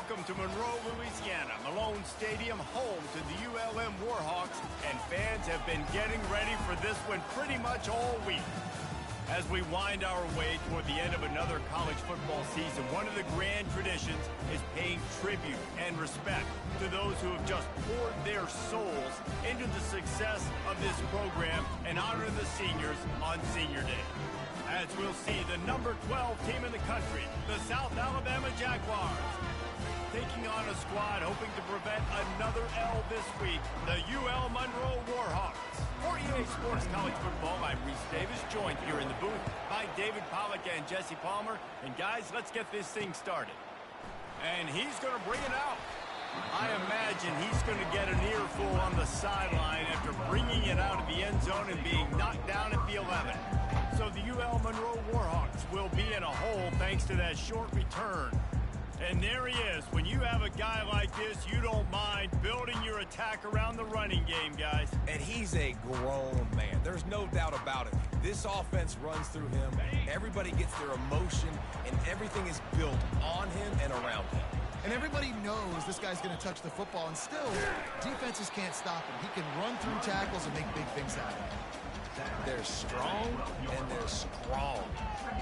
welcome to Monroe, Louisiana, Malone Stadium, home to the ULM Warhawks, and fans have been getting ready for this one pretty much all week. As we wind our way toward the end of another college football season, one of the grand traditions is paying tribute and respect to those who have just poured their souls into the success of this program and honor the seniors on Senior Day. As we'll see, the number 12 team in the country, the South Alabama Jaguars, taking on a squad hoping to prevent another L this week, the UL Monroe Warhawks. For EA Sports College Football, I'm Reese Davis, joined here in the booth by David Pollack and Jesse Palmer. And guys, let's get this thing started. And he's going to bring it out. I imagine he's going to get an earful on the sideline after bringing it out of the end zone and being knocked down at the 11. So the UL Monroe Warhawks will be in a hole thanks to that short return. And there he is. When you have a guy like this, you don't mind building your attack around the running game, guys. And he's a grown man. There's no doubt about it. This offense runs through him. Everybody gets their emotion, and everything is built on him and around him. And everybody knows this guy's going to touch the football, and still, defenses can't stop him. He can run through tackles and make big things happen. They're strong, and they're strong.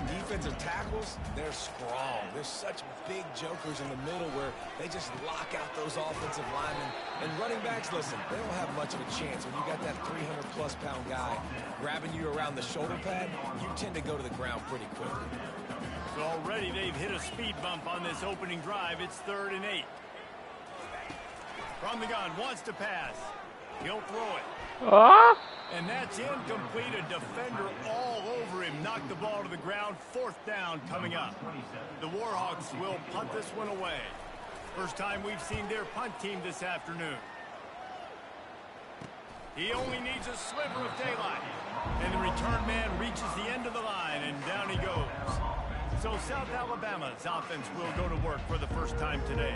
Defensive tackles, they're strong. There's such big jokers in the middle where they just lock out those offensive linemen. And running backs, listen, they don't have much of a chance. When you got that 300-plus pound guy grabbing you around the shoulder pad, you tend to go to the ground pretty quickly. So already they've hit a speed bump on this opening drive. It's 3rd and 8. From the gun, wants to pass. He'll throw it. And that's incomplete. A defender all over him. Knocked the ball to the ground. 4th down coming up. The Warhawks will punt this one away. First time we've seen their punt team this afternoon. He only needs a sliver of daylight. And the return man reaches the end of the line, and down he goes. So South Alabama's offense will go to work for the first time today.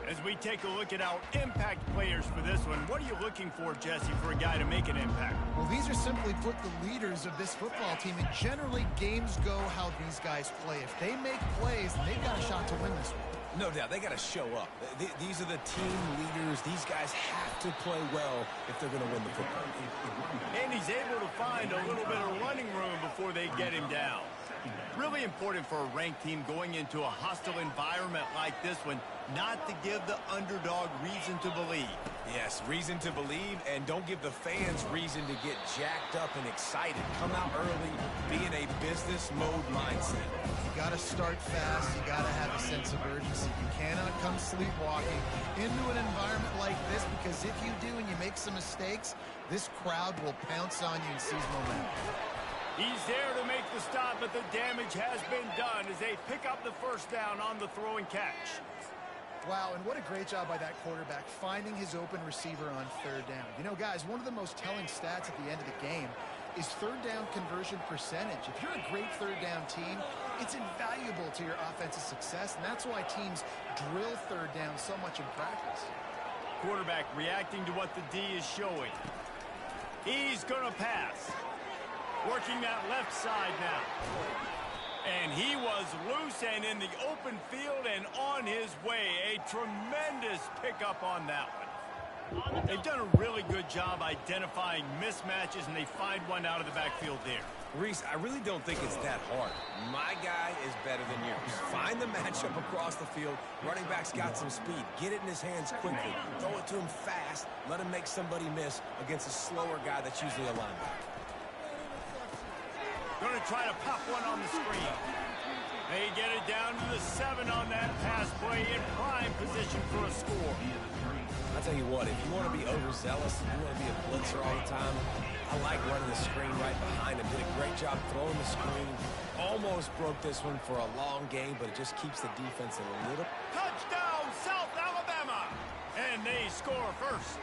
As we take a look at our impact players for this one, what are you looking for, Jesse, for a guy to make an impact? Well, these are simply put the leaders of this football team, and generally games go how these guys play. If they make plays, they've got a shot to win this one. No doubt, they got to show up. These are the team leaders. These guys have to play well if they're going to win the football game. And he's able to find a little bit of running room before they get him down. Really important for a ranked team going into a hostile environment like this one, not to give the underdog reason to believe. Yes, reason to believe, and don't give the fans reason to get jacked up and excited. Come out early, be in a business mode mindset. You got to start fast. You got to have a sense of urgency. You cannot come sleepwalking into an environment like this, because if you do and you make some mistakes, this crowd will pounce on you and seize momentum. He's there to make the stop, but the damage has been done as they pick up the 1st down on the throw and catch. Wow, and what a great job by that quarterback finding his open receiver on 3rd down. You know, guys, one of the most telling stats at the end of the game is 3rd down conversion percentage. If you're a great 3rd down team, it's invaluable to your offensive success, and that's why teams drill 3rd down so much in practice. Quarterback reacting to what the D is showing. He's going to pass. Working that left side now. And he was loose and in the open field and on his way. A tremendous pickup on that one. They've done a really good job identifying mismatches, and they find one out of the backfield there. Reese, I really don't think it's that hard. My guy is better than yours. Find the matchup across the field. Running back's got some speed. Get it in his hands quickly. Throw it to him fast. Let him make somebody miss against a slower guy that's usually a linebacker. Going to try to pop one on the screen. They get it down to the 7 on that pass play, in prime position for a score. I'll tell you what, if you want to be overzealous, you want to be a blitzer all the time, I like running the screen right behind him. Did a great job throwing the screen. Almost broke this one for a long game, but it just keeps the defense in a little. Touchdown, South Alabama! And they score first.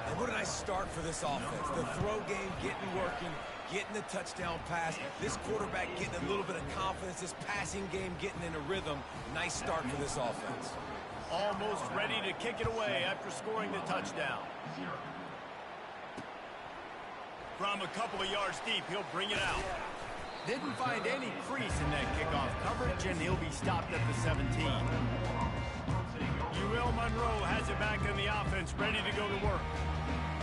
And what a nice start for this offense. The throw game getting working. Getting the touchdown pass. This quarterback getting a little bit of confidence. This passing game getting in a rhythm. Nice start for this offense. Almost ready to kick it away after scoring the touchdown. From a couple of yards deep, he'll bring it out. Didn't find any crease in that kickoff coverage. direction. He'll be stopped at the 17. UL Monroe has it back in the offense, ready to go to work.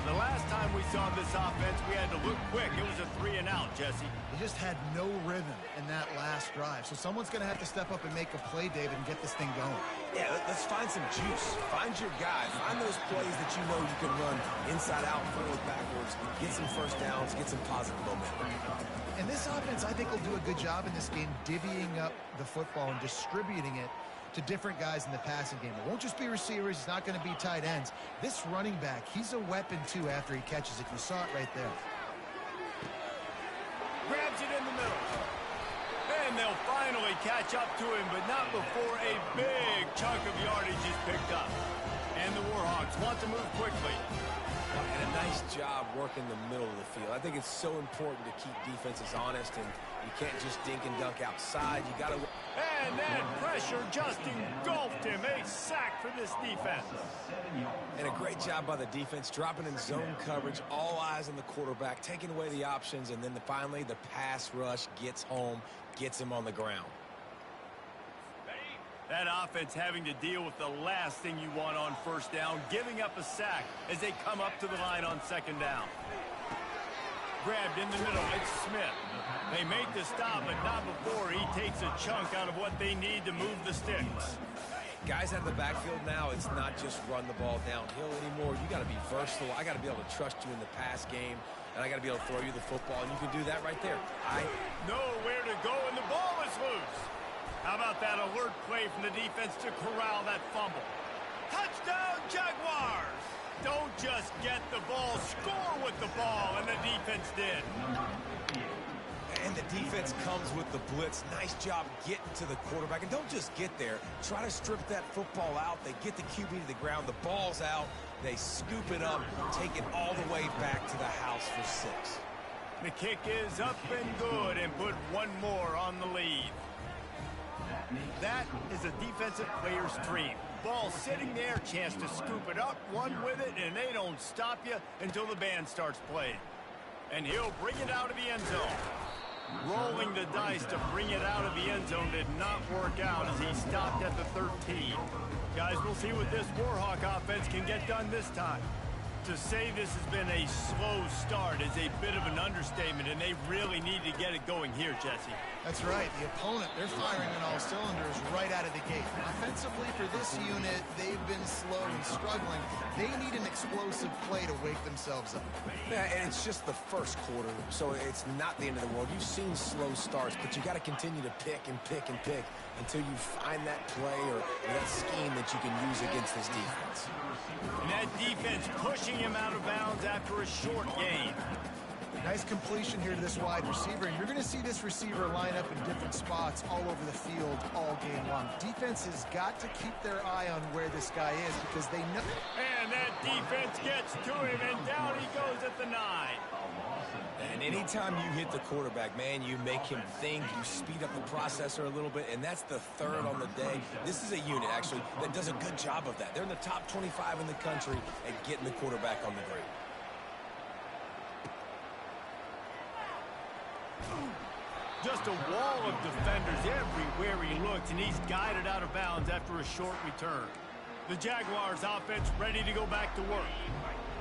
The last time we saw this offense, we had to look quick. It was a 3-and-out, Jesse. They just had no rhythm in that last drive. So someone's going to have to step up and make a play, David, and get this thing going. Yeah, let's find some juice. Find your guy. Find those plays that you know you can run inside out, forward, backwards, get some first downs, get some positive momentum. And this offense, I think, will do a good job in this game divvying up the football and distributing it to different guys in the passing game. It won't just be receivers. It's not going to be tight ends. This running back, he's a weapon, too, after he catches it. You saw it right there. Grabs it in the middle. And they'll finally catch up to him, but not before a big chunk of yardage is picked up. And the Warhawks want to move quickly. And a nice job working the middle of the field. I think it's so important to keep defenses honest, and you can't just dink and dunk outside. You got to... And then pressure just engulfed him. A sack for this defense. And a great job by the defense, dropping in zone coverage, all eyes on the quarterback, taking away the options, and then finally the pass rush gets home, gets him on the ground. That offense having to deal with the last thing you want on first down, giving up a sack as they come up to the line on second down. Grabbed in the middle, it's Smith. They make the stop, but not before he takes a chunk out of what they need to move the sticks. Guys out of the backfield now, it's not just run the ball downhill anymore. You got to be versatile. I got to be able to trust you in the pass game, and I got to be able to throw you the football, and you can do that right there. I know where to go, and the ball is loose. How about that alert play from the defense to corral that fumble? Touchdown, Jaguars! Don't just get the ball, score with the ball, and the defense did. And the defense comes with the blitz. Nice job getting to the quarterback. And don't just get there. Try to strip that football out. They get the QB to the ground. The ball's out. They scoop it up, take it all the way back to the house for 6. The kick is up and good, and put one more on the lead. That is a defensive player's dream. Ball sitting there, chance to scoop it up, run with it, and they don't stop you until the band starts playing. And he'll bring it out of the end zone. Rolling the dice to bring it out of the end zone did not work out as he stopped at the 13. Guys, we'll see what this Warhawk offense can get done this time. To say this has been a slow start is a bit of an understatement, and they really need to get it going here, Jesse. That's right. The opponent, they're firing on all cylinders right out of the gate. Offensively, for this unit, they've been slow and struggling. They need an explosive play to wake themselves up. Yeah, and it's just the first quarter, so it's not the end of the world. You've seen slow starts, but you got to continue to pick and pick and pick until you find that play or that scheme that you can use against this defense. And that defense pushing him out of bounds after a short gain. Nice completion here to this wide receiver, and you're going to see this receiver line up in different spots all over the field all game long. Defense has got to keep their eye on where this guy is because they know. And that defense gets to him, and down he goes at the 9. And anytime you hit the quarterback, man, you make him think, you speed up the processor a little bit, and that's the third on the day. This is a unit, actually, that does a good job of that. They're in the top 25 in the country at getting the quarterback on the ground. Just a wall of defenders everywhere he looks, and he's guided out of bounds after a short return. The Jaguars offense ready to go back to work.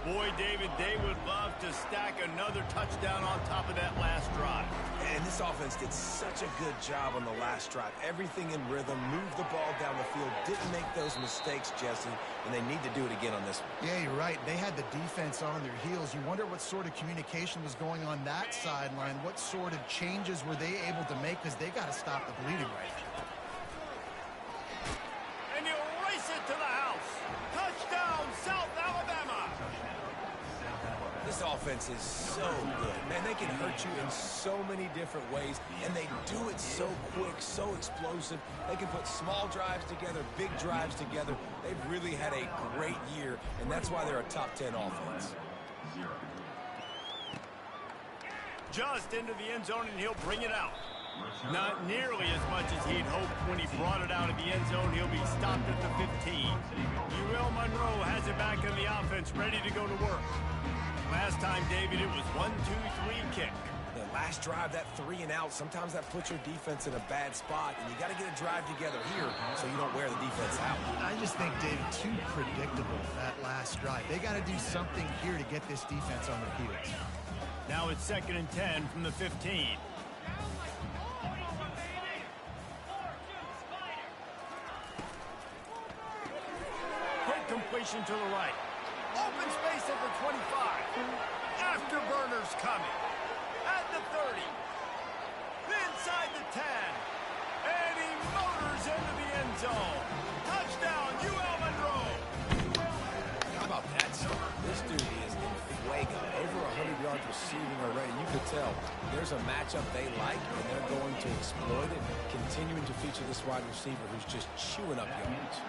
Boy, David, they would love to stack another touchdown on top of that last drive. And this offense did such a good job on the last drive. Everything in rhythm, moved the ball down the field, didn't make those mistakes, Jesse, and they need to do it again on this one. Yeah, you're right. They had the defense on their heels. You wonder what sort of communication was going on that sideline. What sort of changes were they able to make because they got to stop the bleeding right now. And you race it to the house. Touchdown, South Alabama. This offense is so good. Man, they can hurt you in so many different ways, and they do it so quick, so explosive. They can put small drives together, big drives together. They've really had a great year, and that's why they're a top 10 offense. Just into the end zone, and he'll bring it out. Not nearly as much as he'd hoped when he brought it out of the end zone. He'll be stopped at the 15. UL Monroe has it back in the offense, ready to go to work. Last time, David, it was 1-2-3 kick. The last drive, that 3 and out, sometimes that puts your defense in a bad spot, and you got to get a drive together here so you don't wear the defense out. I just think, David, too predictable, that last drive. They got to do something here to get this defense on their heels. Now it's 2nd and 10 from the 15. Quick completion to the right. Open space at the 25. Afterburners coming. At the 30. Inside the 10. And he motors into the end zone. Touchdown, UL Monroe. How about that start? This dude is in fuego. Over 100 yards receiving already. You could tell there's a matchup they like, and they're going to exploit it, continuing to feature this wide receiver who's just chewing up yards.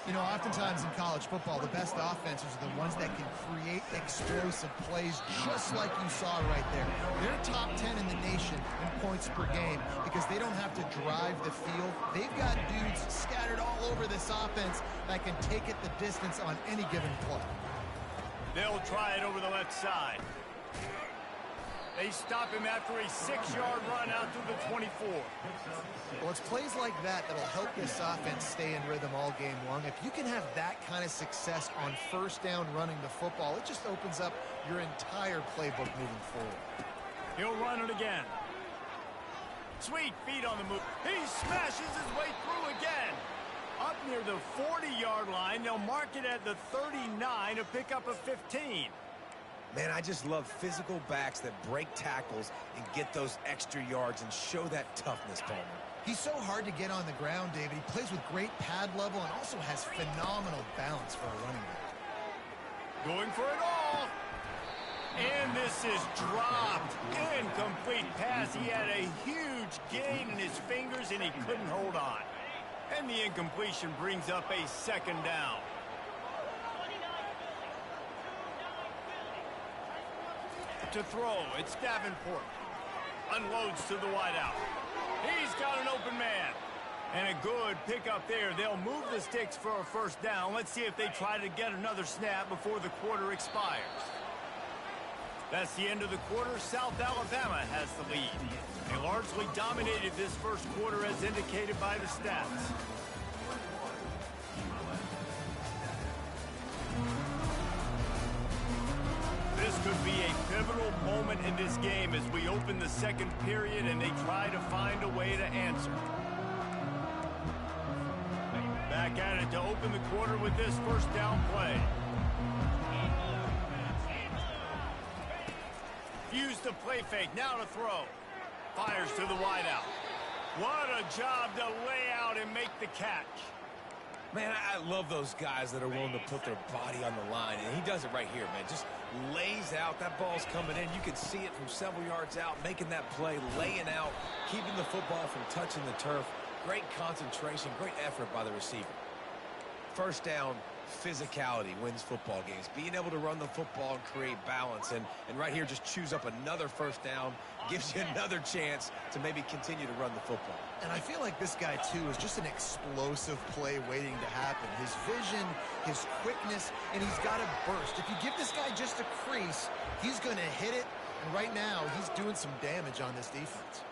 You know, oftentimes in college football, the best offenses are the ones that can create explosive plays just like you saw right there. They're top 10 in the nation in points per game because they don't have to drive the field. They've got dudes scattered all over this offense that can take it the distance on any given play. They'll try it over the left side. They stop him after a 6-yard run out to the 24. Well, it's plays like that that'll help this offense stay in rhythm all game long. If you can have that kind of success on first down running the football, it just opens up your entire playbook moving forward. He'll run it again. Sweet feet on the move. He smashes his way through again. Up near the 40-yard line, they'll mark it at the 39 to pick up a 15. Man, I just love physical backs that break tackles and get those extra yards and show that toughness, Palmer. He's so hard to get on the ground, David. He plays with great pad level and also has phenomenal balance for a running back. Going for it all. And this is dropped. Incomplete pass. He had a huge gain in his fingers and he couldn't hold on. And the incompletion brings up a 2nd down. To throw, it's Davenport. Unloads to the wideout. He's got an open man. And a good pickup there. They'll move the sticks for a 1st down. Let's see if they try to get another snap before the quarter expires. That's the end of the quarter. South Alabama has the lead. They largely dominated this 1st quarter as indicated by the stats. This could be a pivotal moment in this game as we open the 2nd period and they try to find a way to answer. Back at it to open the quarter with this 1st down play. Fuse the play fake, now to throw. Fires to the wideout. What a job to lay out and make the catch. Man, I love those guys that are willing to put their body on the line, and he does it right here, man. Just lays out. That ball's coming in. You can see it from several yards out, making that play, laying out, keeping the football from touching the turf. Great concentration, great effort by the receiver. 1st down, physicality wins football games. Being able to run the football and create balance, and right here just chews up another 1st down, gives you another chance to maybe continue to run the football. And I feel like this guy, too, is just an explosive play waiting to happen. His vision, his quickness, and he's got a burst. If you give this guy just a crease, he's going to hit it. And right now, he's doing some damage on this defense.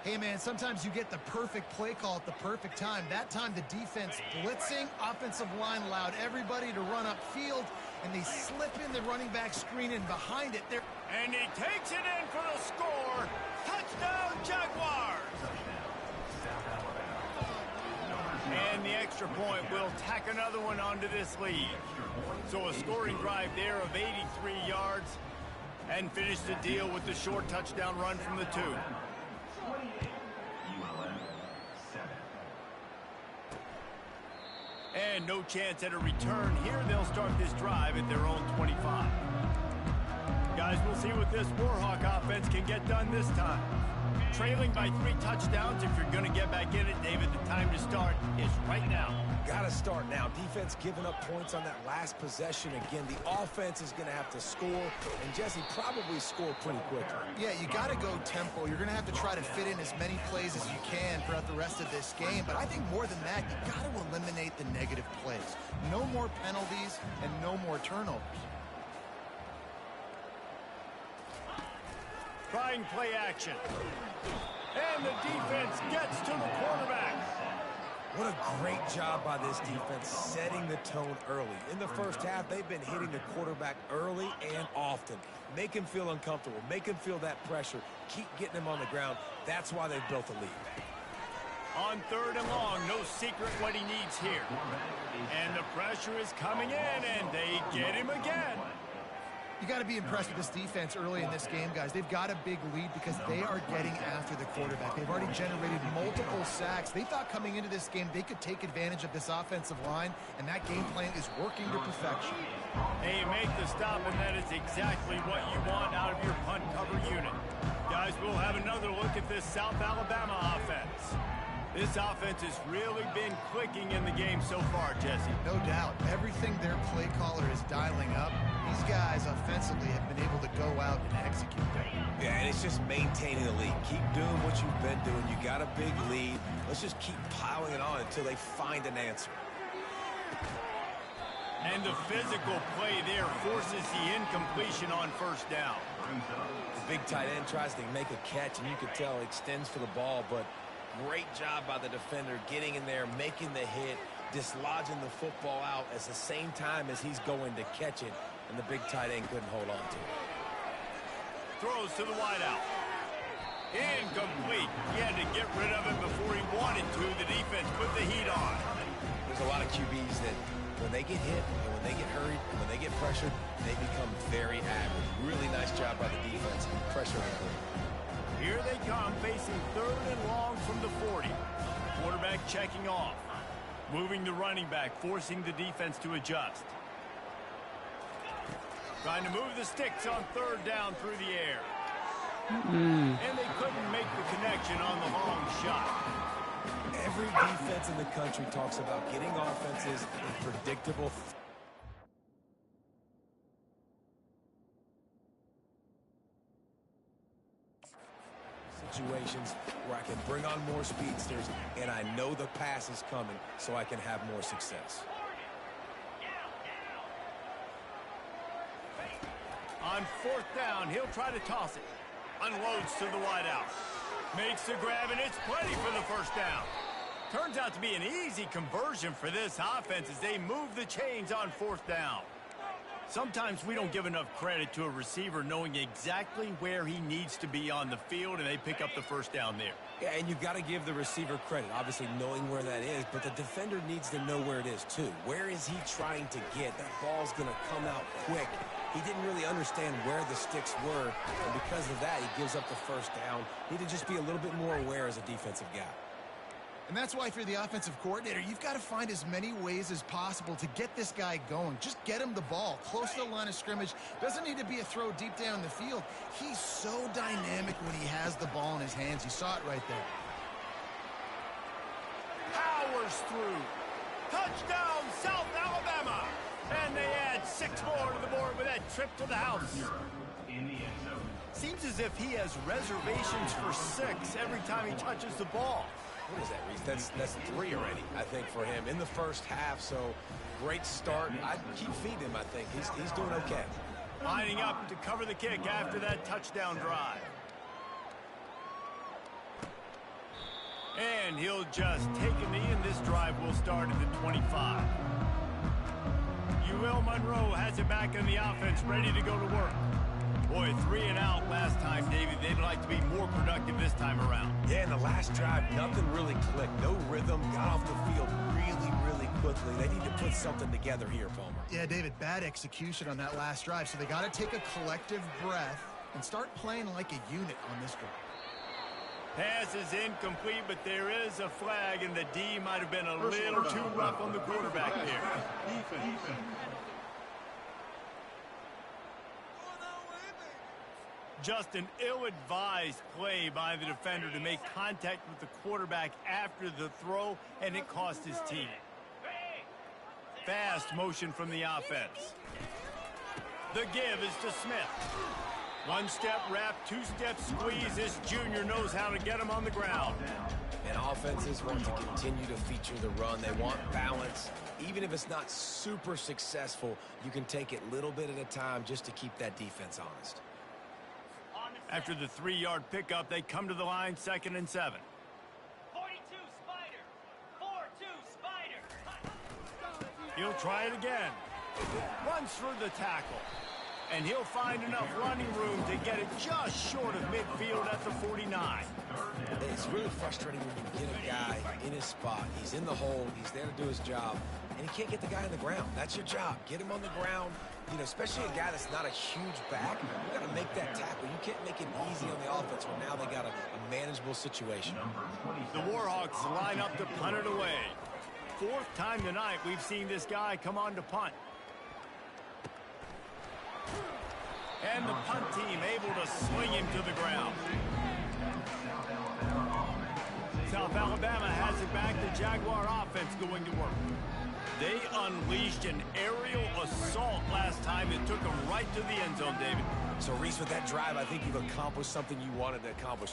Hey, man, sometimes you get the perfect play call at the perfect time. That time, the defense blitzing, offensive line allowed everybody to run upfield, and they slip in the running back screen in behind it. And he takes it in for the score. Touchdown, Jaguars! And the extra point will tack another one onto this lead. So a scoring drive there of 83 yards and finish the deal with the short touchdown run from the 2. And no chance at a return here. They'll start this drive at their own 25. Guys, we'll see what this Warhawk offense can get done this time. Trailing by 3 touchdowns. If you're going to get back in it, David, the time to start is right now. Got to start now. Defense giving up points on that last possession. Again, the offense is going to have to score, and Jesse probably score pretty quickly. Yeah, you got to go tempo. You're going to have to try to fit in as many plays as you can throughout the rest of this game. But I think more than that, you got to eliminate the negative plays. No more penalties and no more turnovers. trying play action. And the defense gets to the quarterback. What a great job by this defense setting the tone early. In the first half, they've been hitting the quarterback early and often. Make him feel uncomfortable. Make him feel that pressure. Keep getting him on the ground. That's why they've built a lead. On 3rd and long, no secret what he needs here. And the pressure is coming in, and they get him again. You got to be impressed with this defense early in this game, guys. They've got a big lead because they are getting after the quarterback. They've already generated multiple sacks. They thought coming into this game they could take advantage of this offensive line, and that game plan is working to perfection. They make the stop, and that is exactly what you want out of your punt cover unit. Guys, we'll have another look at this South Alabama offense. This offense has really been clicking in the game so far, Jesse. No doubt. Everything their play caller is dialing up, these guys offensively have been able to go out and execute that. Yeah, and it's just maintaining the lead. Keep doing what you've been doing. You got a big lead. Let's just keep piling it on until they find an answer. And the physical play there forces the incompletion on 1st down. The big tight end tries to make a catch, and you can tell extends for the ball, but great job by the defender getting in there, making the hit, dislodging the football out at the same time as he's going to catch it, and the big tight end couldn't hold on to it. Throws to the wideout. Incomplete. He had to get rid of it before he wanted to. The defense put the heat on. There's a lot of QBs that when they get hit and when they get hurried and when they get pressured, they become very average. Really nice job by the defense pressuring them. Here they come, facing 3rd and long from the 40. Quarterback checking off. Moving the running back, forcing the defense to adjust. Trying to move the sticks on 3rd down through the air. And they couldn't make the connection on the long shot. Every defense in the country talks about getting offenses in predictable situations where I can bring on more speedsters and I know the pass is coming so I can have more success. On 4th down, he'll try to toss it. Unloads to the wideout. Makes the grab, and it's plenty for the 1st down. Turns out to be an easy conversion for this offense as they move the chains on 4th down. Sometimes we don't give enough credit to a receiver knowing exactly where he needs to be on the field, and they pick up the 1st down there. Yeah, and you've got to give the receiver credit, obviously knowing where that is, but the defender needs to know where it is too. Where is he trying to get? That ball's going to come out quick. He didn't really understand where the sticks were, and because of that, he gives up the 1st down. Need to just be a little bit more aware as a defensive guy. And that's why if you're the offensive coordinator, you've got to find as many ways as possible to get this guy going. Just get him the ball close to the line of scrimmage. Doesn't need to be a throw deep down the field. He's so dynamic when he has the ball in his hands. You saw it right there. Powers through. Touchdown, South Alabama. And they add 6 more to the board with that trip to the house. Seems as if he has reservations for 6 every time he touches the ball. What is that, Reese? That's 3 already, I think, for him in the first half. So great start. I'd keep feeding him, I think. He's doing okay. Lining up to cover the kick after that touchdown drive. And he'll just take a knee, and this drive will start at the 25. UL Monroe has it back in the offense, ready to go to work. Boy, 3 and out last time, David. They'd like to be more productive this time around. Yeah, in the last drive, nothing really clicked. No rhythm, got off the field really quickly. They need to put something together here, Palmer. Yeah, David, bad execution on that last drive, so they got to take a collective breath and start playing like a unit on this drive. Pass is incomplete, but there is a flag, and the D might have been a little too rough on the quarterback there. Just an ill-advised play by the defender to make contact with the quarterback after the throw, and it cost his team. Fast motion from the offense. The give is to Smith. 1-step wrap, 2-step squeeze. This junior knows how to get him on the ground. And offenses want to continue to feature the run. They want balance. Even if it's not super successful, you can take it little bit at a time just to keep that defense honest. After the 3-yard pickup, they come to the line 2nd and 7. 42 Spider. 4-2 Spider. He'll try it again. Runs through the tackle. And he'll find enough running room to get it just short of midfield at the 49. It's really frustrating when you get a guy in his spot. He's in the hole. He's there to do his job. And he can't get the guy on the ground. That's your job. Get him on the ground. You know, especially a guy that's not a huge back. You got to make that tackle. You can't make it easy on the offense when now they got a manageable situation. The Warhawks line up to punt it away. 4th time tonight we've seen this guy come on to punt. And the punt team able to swing him to the ground. South Alabama has it back. The Jaguar offense going to work. They unleashed an aerial assault last time that took them right to the end zone, David. So, Reese, with that drive, I think you've accomplished something you wanted to accomplish.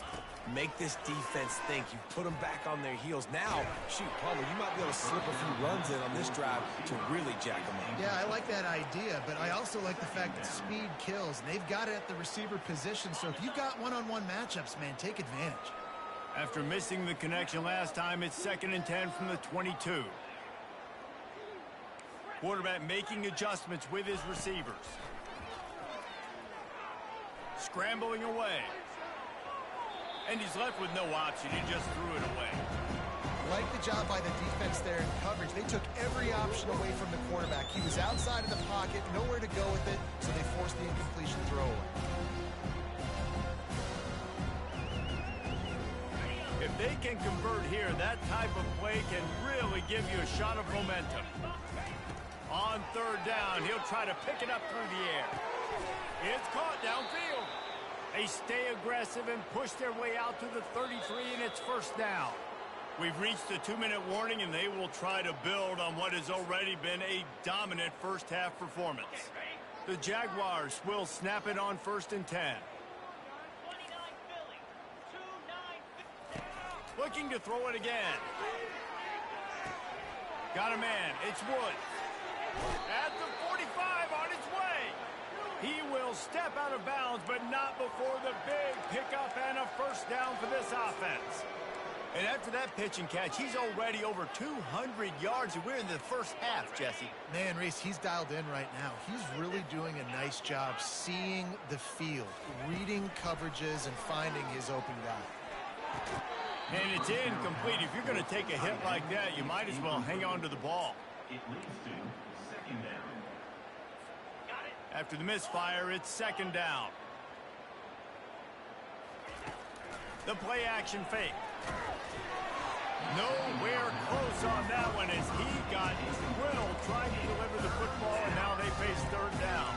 Make this defense think. You put them back on their heels. Now, shoot, Palmer, you might be able to slip a few runs in on this drive to really jack them up. Yeah, I like that idea, but I also like the fact that speed kills. And they've got it at the receiver position, so if you've got one-on-one matchups, man, take advantage. After missing the connection last time, it's 2nd and 10 from the 22. Quarterback making adjustments with his receivers. Scrambling away. And he's left with no option. He just threw it away. Like the job by the defense there in coverage. They took every option away from the quarterback. He was outside of the pocket, nowhere to go with it, so they forced the incompletion throwaway. If they can convert here, that type of play can really give you a shot of momentum. On 3rd down, he'll try to pick it up through the air. It's caught downfield. They stay aggressive and push their way out to the 33, and it's 1st down. We've reached the 2-minute warning, and they will try to build on what has already been a dominant first-half performance. The Jaguars will snap it on 1st and 10. 29 Philly. 2-9. Looking to throw it again. Got a man. It's Woods. At the 45 on his way. He will step out of bounds, but not before the big pickup and a 1st down for this offense. And after that pitch and catch, he's already over 200 yards, and we're in the 1st half, Jesse. Man, Reese, he's dialed in right now. He's really doing a nice job seeing the field, reading coverages, and finding his open guy. And it's incomplete. If you're going to take a hit like that, you might as well hang on to the ball. It leads to 2nd down. After the misfire, it's 2nd down. The play action fake. Nowhere close on that one as he got drilled trying to deliver the football, and now they face 3rd down.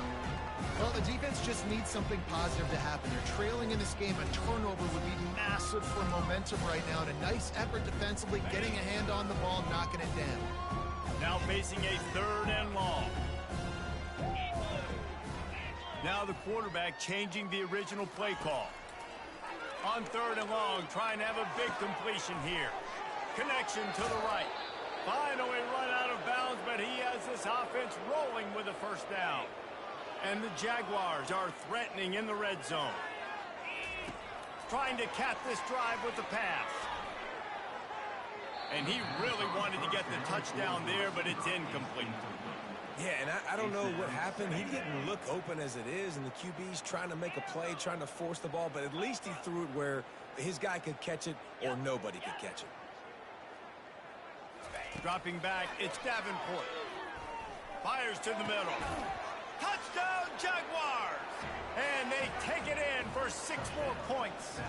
Well, the defense just needs something positive to happen. They're trailing in this game. A turnover would be massive for momentum right now, and a nice effort defensively, getting a hand on the ball, knocking it down. Now facing a 3rd and long. Now the quarterback changing the original play call. On 3rd and long, trying to have a big completion here. Connection to the right. Finally run out of bounds, but he has this offense rolling with a 1st down. And the Jaguars are threatening in the red zone. Trying to cap this drive with the pass. And he really wanted to get the touchdown there, but it's incomplete. Yeah, and I don't know what happened. He didn't look open as it is, and the QB's trying to make a play, trying to force the ball, but at least he threw it where his guy could catch it or nobody could catch it. Dropping back, it's Davenport. Fires to the middle. Touchdown, Jaguars! And they take it in for 6 more points.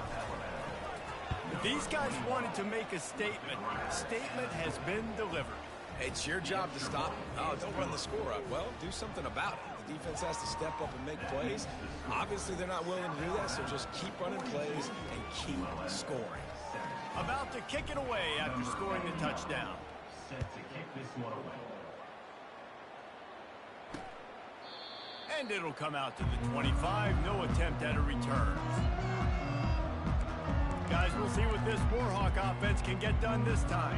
These guys wanted to make a statement. Statement has been delivered. It's your job to stop. Oh, don't run the score up. Well, do something about it. The defense has to step up and make plays. Obviously, they're not willing to do that, so just keep running plays and keep scoring. About to kick it away after scoring the touchdown. Set to kick this one away. And it'll come out to the 25. No attempt at a return. Guys, we'll see what this Warhawk offense can get done this time.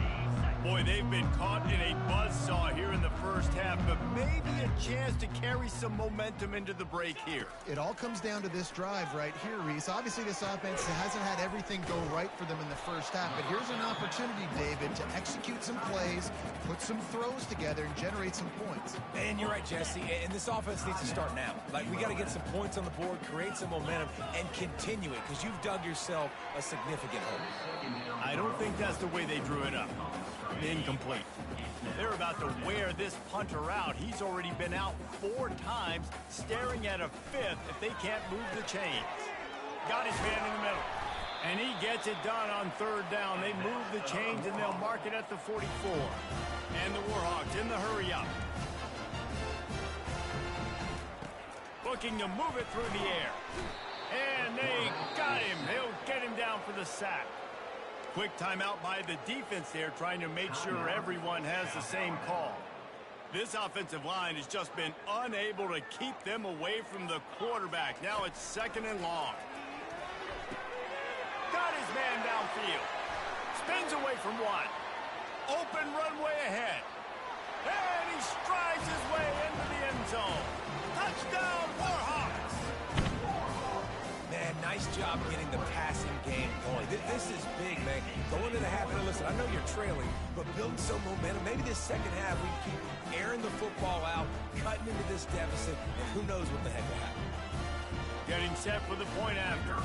Boy, they've been caught in a buzzsaw here in the first half, but maybe a chance to carry some momentum into the break here. It all comes down to this drive right here, Reese. Obviously, this offense hasn't had everything go right for them in the first half, but here's an opportunity, David, to execute some plays, put some throws together, and generate some points. And you're right, Jesse, and this offense needs to start now. Like, we got to get some points on the board, create some momentum, and continue it, because you've dug yourself a significant hole. I don't think that's the way they drew it up. Incomplete. They're about to wear this punter out. He's already been out 4 times, staring at a 5th if they can't move the chains. Got his man in the middle. And he gets it done on 3rd down. They move the chains, and they'll mark it at the 44. And the Warhawks in the hurry up. Looking to move it through the air. And they got him. They'll get him down for the sack. Quick timeout by the defense there, trying to make sure everyone has the same call. This offensive line has just been unable to keep them away from the quarterback. Now it's 2nd and long. Got his man downfield. Spins away from 1. Open runway ahead. And he strides his way into the end zone. Touchdown, Warhawks! Man, nice job getting the passing game going. This is big, man. Going to the half, and listen, I know you're trailing, but building some momentum. Maybe this second half we keep airing the football out, cutting into this deficit, and who knows what the heck will happen. Getting set for the point after.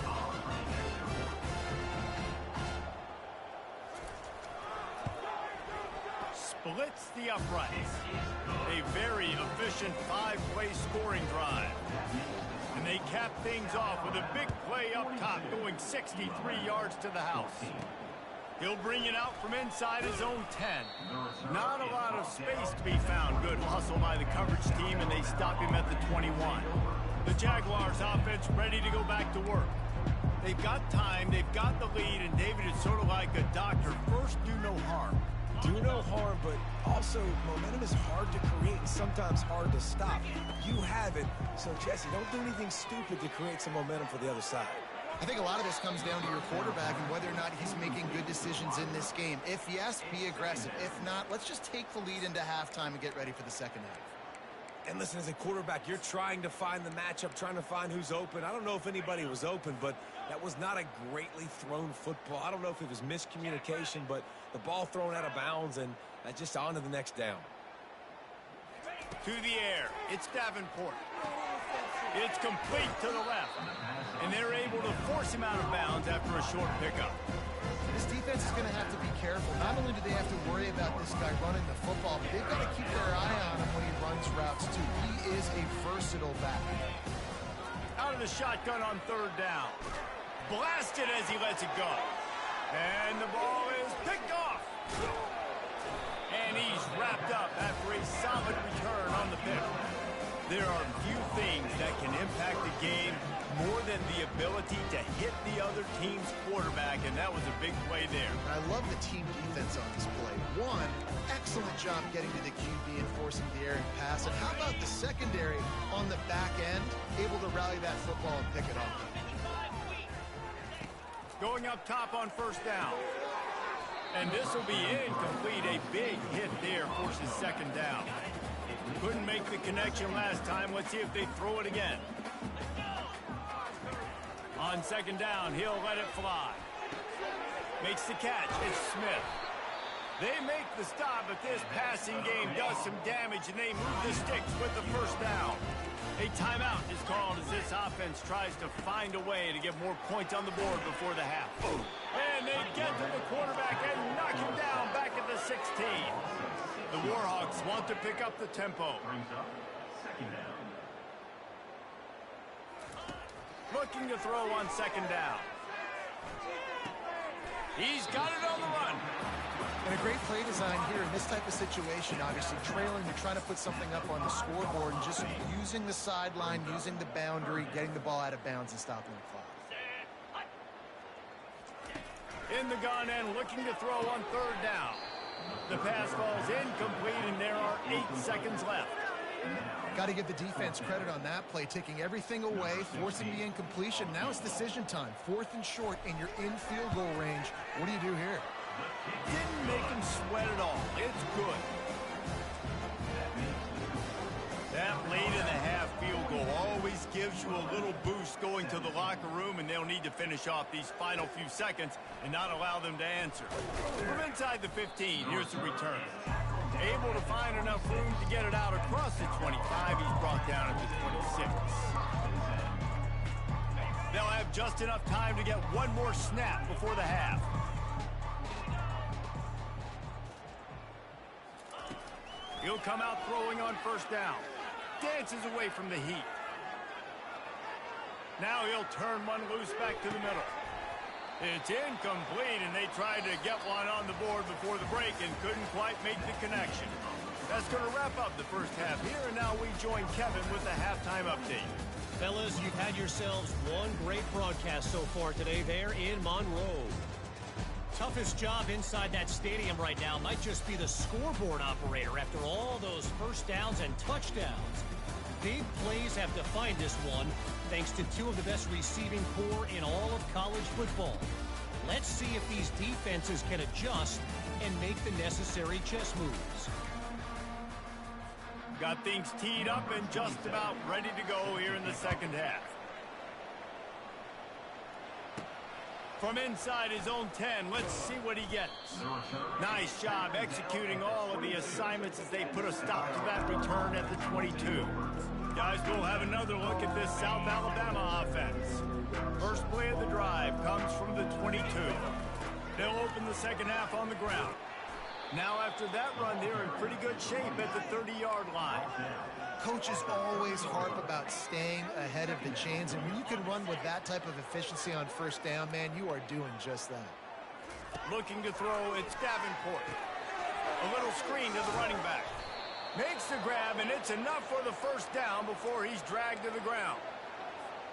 Splits the uprights. A very efficient 5-play scoring drive. And they cap things off with a big play up top, going 63 yards to the house. He'll bring it out from inside his own 10. Not a lot of space to be found. Good hustle by the coverage team, and they stop him at the 21. The Jaguars offense ready to go back to work. They've got time, they've got the lead, and David is sort of like a doctor. First, do no harm. Do no harm, but also momentum is hard to create and sometimes hard to stop. You have it, so Jesse, don't do anything stupid to create some momentum for the other side. I think a lot of this comes down to your quarterback and whether or not he's making good decisions in this game. If yes, be aggressive. If not, let's just take the lead into halftime and get ready for the second half. And listen, as a quarterback, you're trying to find the matchup, trying to find who's open. I don't know if anybody was open, but that was not a greatly thrown football. I don't know if it was miscommunication, but the ball thrown out of bounds and just on to the next down. To the air. It's Davenport. It's complete to the left. And they're able to force him out of bounds after a short pickup. This defense is going to have to be careful. Not only do they have to worry about this guy running the football, but they've got to keep their eye on him when he runs routes, too. He is a versatile back. Out of the shotgun on 3rd down. Blasted as he lets it go. And the ball is picked off. And he's wrapped up after a solid return on the pick. There are few things that can impact the game more than the ability to hit the other team's quarterback, and that was a big play there. And I love the team defense on this play. One, excellent job getting to the QB and forcing the errant pass. And how about the secondary on the back end, able to rally that football and pick it up? Going up top on 1st down. And this will be incomplete. A big hit there forces 2nd down. Couldn't make the connection last time. Let's see if they throw it again. On 2nd down, he'll let it fly. Makes the catch. It's Smith. They make the stop, but this passing game does some damage, and they move the sticks with the 1st down. A timeout is called as this offense tries to find a way to get more points on the board before the half. And they get to the quarterback and knock him down back at the 16. The Warhawks want to pick up the tempo. Brings up 2nd down. Looking to throw on 2nd down. He's got it on the run. And a great play design here in this type of situation, obviously trailing, you're trying to put something up on the scoreboard and just using the sideline, using the boundary, getting the ball out of bounds and stopping the clock. In the gun and looking to throw on 3rd down. The pass falls incomplete, and there are 8 seconds left. Got to give the defense credit on that play, taking everything away, forcing the incompletion. Now it's decision time. 4th and short, and you're in field goal range. What do you do here? Didn't make him sweat at all. It's good. That late-in-the-half field goal always gives you a little boost going to the locker room, and they'll need to finish off these final few seconds and not allow them to answer. From inside the 15, here's the return. Able to find enough room to get it out across the 25. He's brought down at the 26. They'll have just enough time to get one more snap before the half. He'll come out throwing on first down. Dances away from the heat. Now he'll turn one loose back to the middle. It's incomplete, and they tried to get one on the board before the break and couldn't quite make the connection. That's going to wrap up the first half here, and now we join Kevin with the halftime update. Fellas, you've had yourselves one great broadcast so far today there in Monroe. Toughest job inside that stadium right now might just be the scoreboard operator after all those first downs and touchdowns. Big plays have defined this one, thanks to two of the best receiving core in all of college football. Let's see if these defenses can adjust and make the necessary chess moves. Got things teed up and just about ready to go here in the second half. From inside his own 10, let's see what he gets. Nice job executing all of the assignments as they put a stop to that return at the 22. Guys, we'll have another look at this South Alabama offense. First play of the drive comes from the 22. They'll open the second half on the ground. Now after that run, they're in pretty good shape at the 30-yard line. Coaches always harp about staying ahead of the chains, and when you can run with that type of efficiency on first down, man, you are doing just that. Looking to throw, it's Davenport. A little screen to the running back. Makes the grab, and it's enough for the first down before he's dragged to the ground.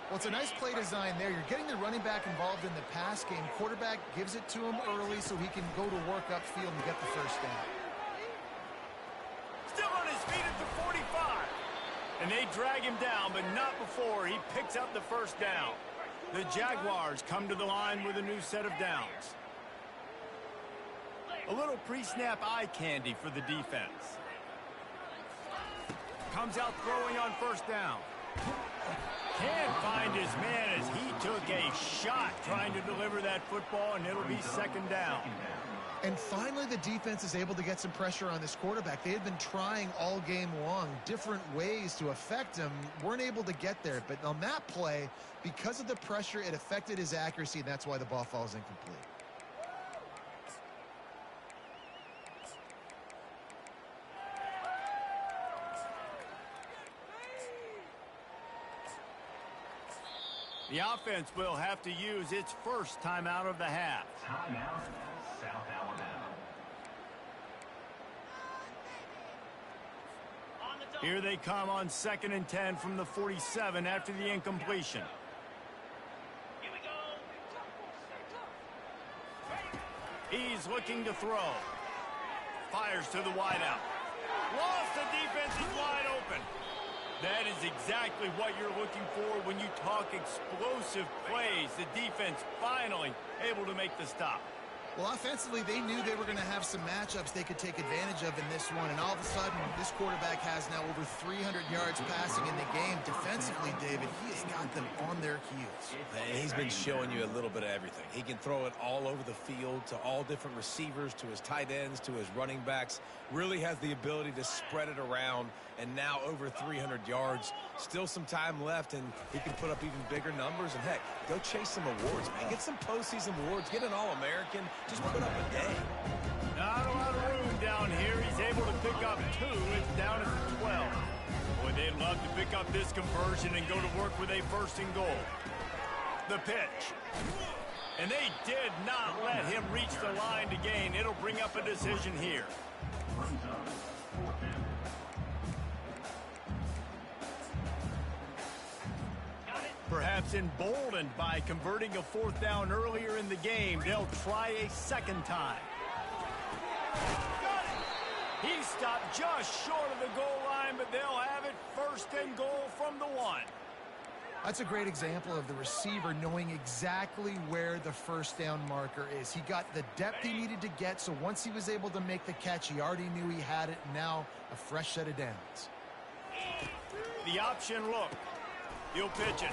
Well, it's a nice play design there. You're getting the running back involved in the pass game. Quarterback gives it to him early so he can go to work upfield and get the first down. Still on his feet at the 45. And they drag him down, but not before he picks up the first down. The Jaguars come to the line with a new set of downs. A little pre-snap eye candy for the defense. Comes out throwing on first down. Can't find his man as he took a shot trying to deliver that football, and it'll be second down. And finally, the defense is able to get some pressure on this quarterback. They had been trying all game long different ways to affect him. Weren't able to get there. But on that play, because of the pressure, it affected his accuracy, and that's why the ball falls incomplete. The offense will have to use its first timeout of the half. Timeout, South Alabama. Here they come on 2nd and 10 from the 47 after the incompletion. Here we go. He's looking to throw. Fires to the wideout. Lost, the defense is wide open. That is exactly what you're looking for when you talk explosive plays. The defense finally able to make the stop. Well, offensively, they knew they were going to have some matchups they could take advantage of in this one. And all of a sudden, this quarterback has now over 300 yards passing in the game. Defensively, David, he has got them on their heels. He's been showing you a little bit of everything. He can throw it all over the field to all different receivers, to his tight ends, to his running backs. Really has the ability to spread it around, and now over 300 yards. Still some time left, and he can put up even bigger numbers. And, heck, go chase some awards, man. Get some postseason awards. Get an All-American. Just put up a day. Not a lot of room down here. He's able to pick up 2. It's down at the 12. Boy, they'd love to pick up this conversion and go to work with a 1st and goal. The pitch. And they did not let him reach the line to gain. It'll bring up a decision here. Perhaps emboldened by converting a 4th down earlier in the game, they'll try a second time. Got it! He stopped just short of the goal line, but they'll have it first and goal from the 1. That's a great example of the receiver knowing exactly where the first down marker is. He got the depth he needed to get, so once he was able to make the catch, he already knew he had it. Now a fresh set of downs. The option look. He'll pitch it.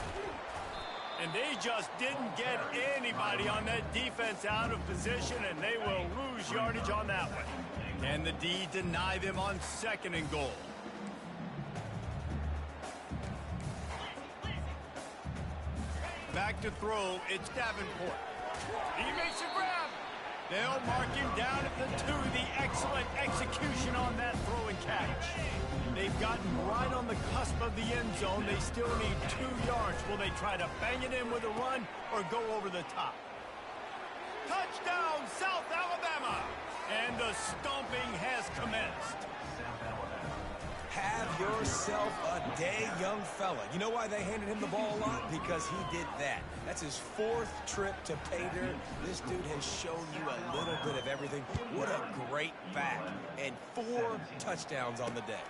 And they just didn't get anybody on that defense out of position, and they will lose yardage on that one. Can the D deny them on 2nd and goal? Back to throw, it's Davenport. He makes a grab. They'll mark him down at the 2. The excellent execution on that throw and catch. They've gotten right on the cusp of the end zone. They still need 2 yards. Will they try to bang it in with a run or go over the top? Touchdown, South Alabama! And the stomping has commenced. Have yourself a day, young fella. You know why they handed him the ball a lot? Because he did that. That's his 4th trip to pay dirt. This dude has shown you a little bit of everything. What a great back. And 4 touchdowns on the day.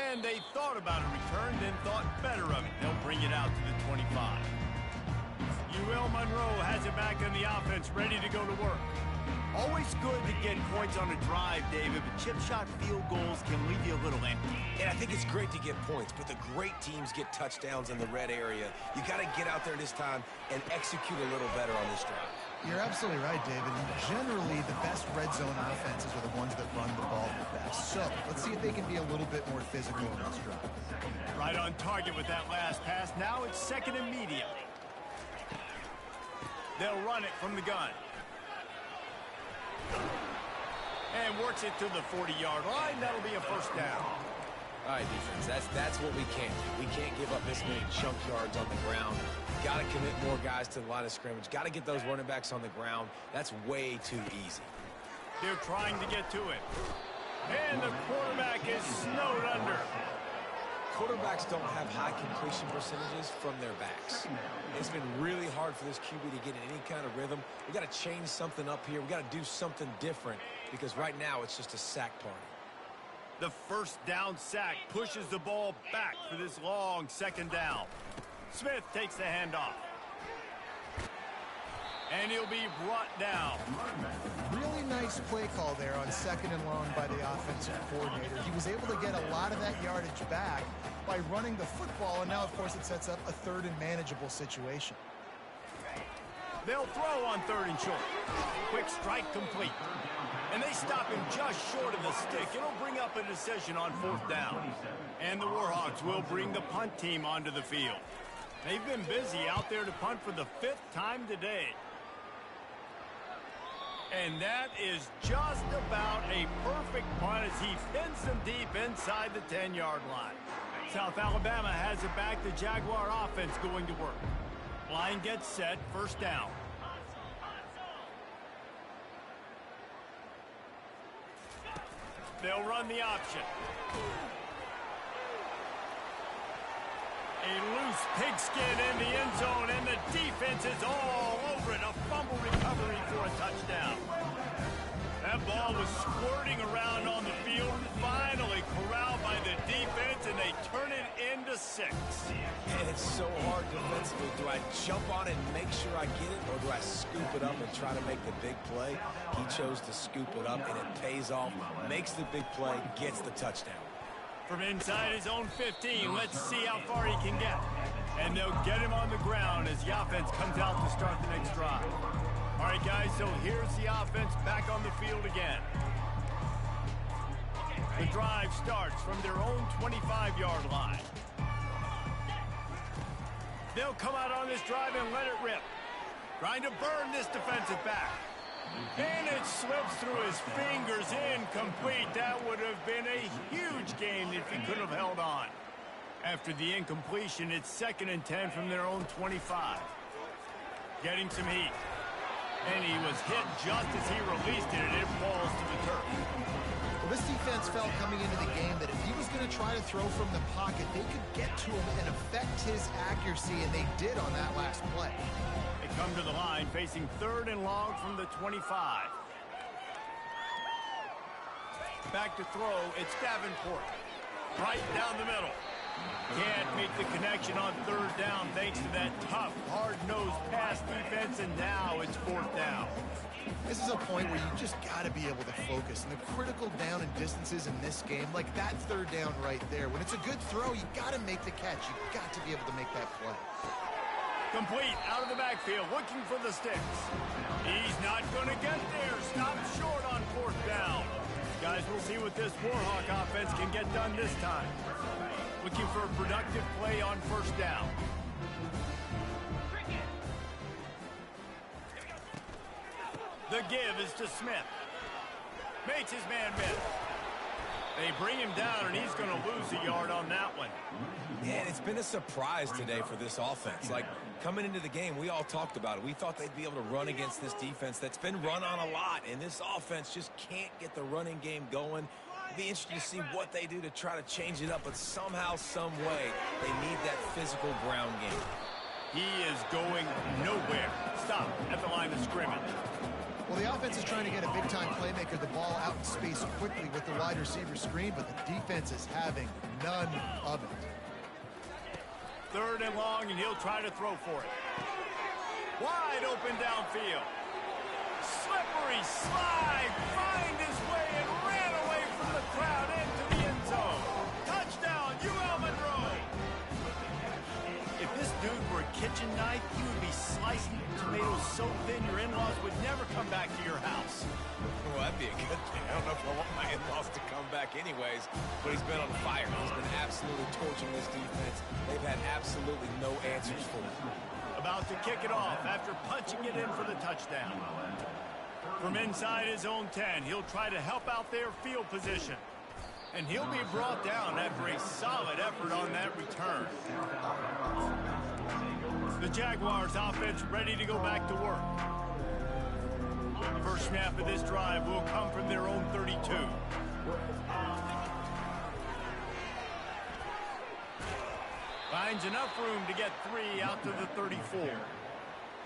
And they thought about a return, then thought better of it. They'll bring it out to the 25. UL Monroe has it back in the offense, ready to go to work. Always good to get points on a drive, David, but chip shot field goals can leave you a little empty. And I think it's great to get points, but the great teams get touchdowns in the red area. You got to get out there this time and execute a little better on this drive. You're absolutely right, David. Generally, the best red zone offenses are the ones that run the ball the best. So let's see if they can be a little bit more physical in this drive. Right on target with that last pass. Now it's 2nd immediately. They'll run it from the gun. And works it to the 40-yard line. That'll be a first down. All right, defense, that's what we can't do. We can't give up this many chunk yards on the ground. Got to commit more guys to the line of scrimmage. Got to get those running backs on the ground. That's way too easy. They're trying to get to it. And the quarterback is snowed under. Quarterbacks don't have high completion percentages from their backs. It's been really hard for this QB to get in any kind of rhythm. We got to change something up here. We got to do something different because right now it's just a sack party. The first down sack pushes the ball back for this long 2nd down. Smith takes the handoff. And he'll be brought down. Really nice play call there on 2nd and long by the offensive coordinator. He was able to get a lot of that yardage back by running the football, and now, of course, it sets up a 3rd and manageable situation. They'll throw on 3rd and short. Quick strike complete. And they stop him just short of the stick. It'll bring up a decision on 4th down. And the Warhawks will bring the punt team onto the field. They've been busy out there to punt for the 5th time today. And that is just about a perfect punt as he pins them deep inside the 10-yard line. South Alabama has it back. The Jaguar offense going to work. Line gets set. First down. They'll run the option. A loose pigskin in the end zone, and the defense is all over it. A fumble recovery for a touchdown. That ball was squirting around on the field, finally corralled by the defense, and they turn it into 6. And it's so hard defensively. Do I jump on it and make sure I get it, or do I scoop it up and try to make the big play? He chose to scoop it up, and it pays off, makes the big play, gets the touchdown. From inside his own 15, let's see how far he can get. And they'll get him on the ground as the offense comes out to start the next drive. All right, guys, so here's the offense back on the field again. The drive starts from their own 25-yard line. They'll come out on this drive and let it rip. Trying to burn this defensive back. And it slips through his fingers, incomplete. That would have been a huge gain if he could have held on. After the incompletion, it's 2nd and 10 from their own 25. Getting some heat. And he was hit just as he released it, and it falls to the turf. Well, this defense felt coming into the game that if he was going to try to throw from the pocket, they could get to him and affect his accuracy, and they did on that last play. They come to the line facing 3rd and long from the 25. Back to throw, it's Davenport. Right down the middle. Can't make the connection on third down thanks to that tough, hard-nosed pass defense, and now it's fourth down. This is a point where you just got to be able to focus. And the critical down and distances in this game, like that third down right there, when it's a good throw, you got to make the catch. You got to be able to make that play. Complete out of the backfield, looking for the sticks. He's not going to get there. Stopped short on fourth down. Guys, we'll see what this Warhawk offense can get done this time. Looking for a productive play on first down. The give is to Smith. Makes his man miss. They bring him down, and he's going to lose a yard on that one. Man, it's been a surprise today for this offense. Like, coming into the game, we all talked about it. We thought they'd be able to run against this defense that's been run on a lot, and this offense just can't get the running game going. It'd be interesting to see what they do to try to change it up, but somehow, some way, they need that physical ground game. He is going nowhere. Stop at the line of scrimmage. Well, the offense is trying to get a big-time playmaker the ball out in space quickly with the wide receiver screen, but the defense is having none of it. Third and long, and he'll try to throw for it. Wide open downfield. Slippery slide, find his way and ran away from the crowd into the end zone. Touchdown, UL Monroe. If this dude were a kitchen knife, he would be slicing tomatoes so thin your in-laws would never come back to your house. Well, that'd be a good thing. I don't know if I want my in-laws to come back anyways, but he's been on fire. He's been absolutely torching this defense. They've had absolutely no answers for him. About to kick it off after punching it in for the touchdown. From inside his own 10, he'll try to help out their field position. And he'll be brought down after a solid effort on that return. The Jaguars offense ready to go back to work. The first snap of this drive will come from their own 32. Finds enough room to get 3 out to the 34.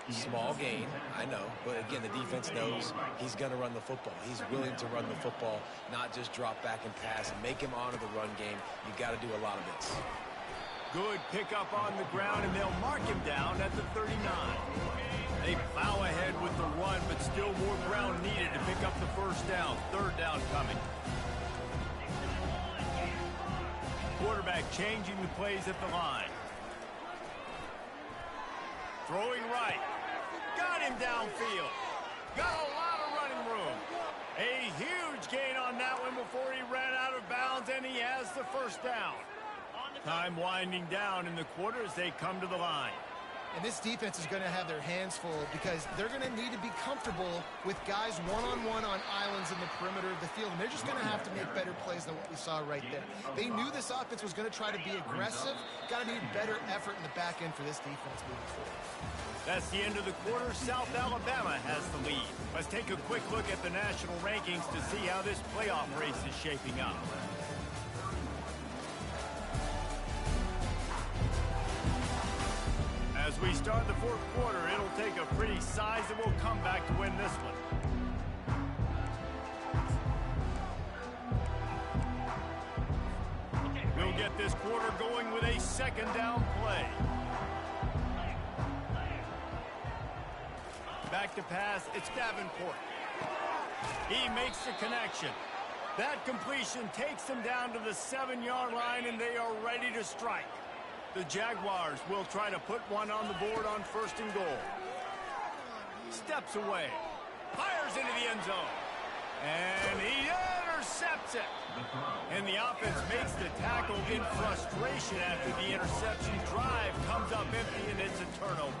Small gain, I know, but again, the defense knows he's going to run the football. He's willing to run the football, not just drop back and pass and make him honor the run game. You got to do a lot of this. Good pickup on the ground, and they'll mark him down at the 39. They plow ahead with the run, but still more ground needed to pick up the first down. Third down coming. Quarterback changing the plays at the line. Throwing right. Got him downfield. Got a lot of running room. A huge gain on that one before he ran out of bounds, and he has the first down. Time winding down in the quarter as they come to the line. And this defense is going to have their hands full because they're going to need to be comfortable with guys one-on-one on islands in the perimeter of the field. And they're just going to have to make better plays than what we saw right there. They knew this offense was going to try to be aggressive. Got to need better effort in the back end for this defense moving forward. That's the end of the quarter. South Alabama has the lead. Let's take a quick look at the national rankings to see how this playoff race is shaping up. As we start the fourth quarter, it'll take a pretty sizable comeback to win this one. We'll get this quarter going with a second down play. Back to pass, it's Davenport. He makes the connection. That completion takes them down to the 7-yard line, and they are ready to strike. The Jaguars will try to put one on the board on first and goal. Steps away. Fires into the end zone. And he intercepts it. And the offense makes the tackle in frustration after the interception. Drive comes up empty, and it's a turnover.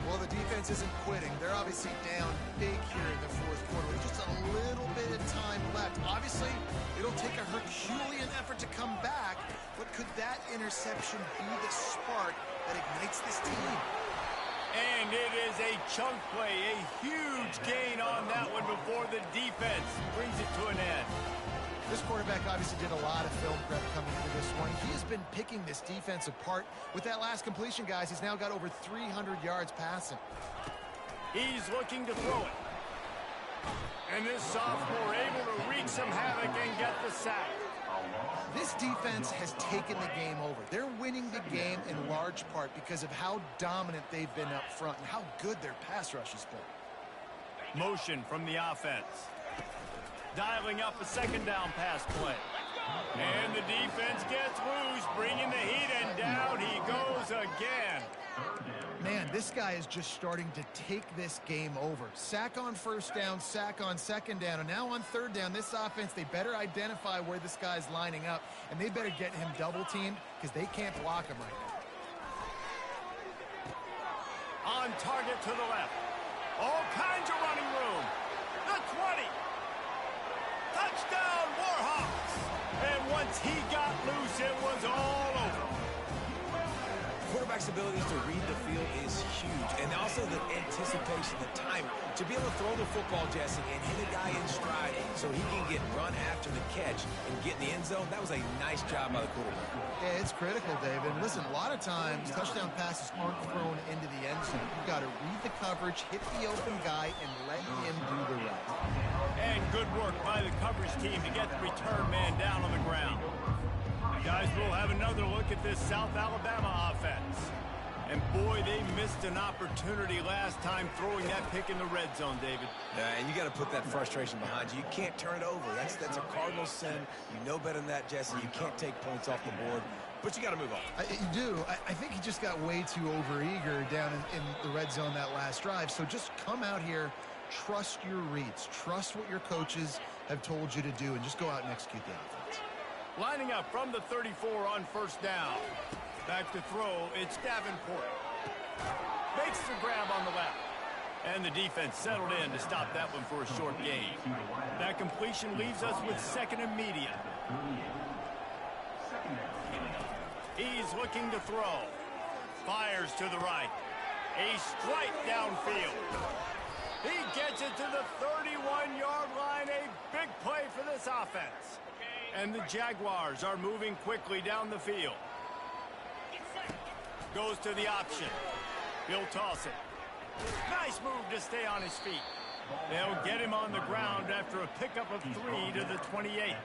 Well, the defense isn't quitting. They're obviously down big here in the fourth quarter with just a little bit of time left. Obviously, it'll take a Herculean effort to come back, but could that interception be the spark that ignites this team? And it is a chunk play, a huge gain on that one before the defense brings it to an end. This quarterback obviously did a lot of film prep coming into this one. He has been picking this defense apart. With that last completion, guys, he's now got over 300 yards passing. He's looking to throw it. And this sophomore able to wreak some havoc and get the sack. This defense has taken the game over. They're winning the game in large part because of how dominant they've been up front and how good their pass rush has been. Motion from the offense. Dialing up a second down pass play. And the defense gets loose, bringing the heat, and down he goes again. Man, this guy is just starting to take this game over. Sack on first down, sack on second down, and now on third down, this offense, they better identify where this guy's lining up, and they better get him double-teamed because they can't block him right now. On target to the left. All kinds of running room. The 20. Touchdown, Warhawks. And once he got loose, it was all over. Quarterback's abilities to read the field is huge, and also the anticipation, the time to be able to throw the football, Jesse, and hit a guy in stride so he can get run after the catch and get in the end zone. That was a nice job by the quarterback. Yeah, it's critical, David. Listen, a lot of times touchdown passes aren't thrown into the end zone. You've got to read the coverage, hit the open guy, and let him do the rest. And good work by the coverage team to get the return man down on the ground. Guys, we'll have another look at this South Alabama offense. And boy, they missed an opportunity last time throwing that pick in the red zone, David. And you got to put that frustration behind you. You can't turn it over. That's a cardinal sin. You know better than that, Jesse. You can't take points off the board, but you got to move on. You do. I think he just got way too overeager down in the red zone that last drive. So just come out here, trust your reads, trust what your coaches have told you to do, and just go out and execute the offense. Lining up from the 34 on first down. Back to throw, it's Davenport. Makes the grab on the left. And the defense settled in to stop that one for a short gain. That completion leaves us with second and medium. He's looking to throw. Fires to the right. A strike downfield. He gets it to the 31-yard line. A big play for this offense. And the Jaguars are moving quickly down the field. Goes to the option. He'll toss it. Nice move to stay on his feet. They'll get him on the ground after a pickup of 3 to the 28.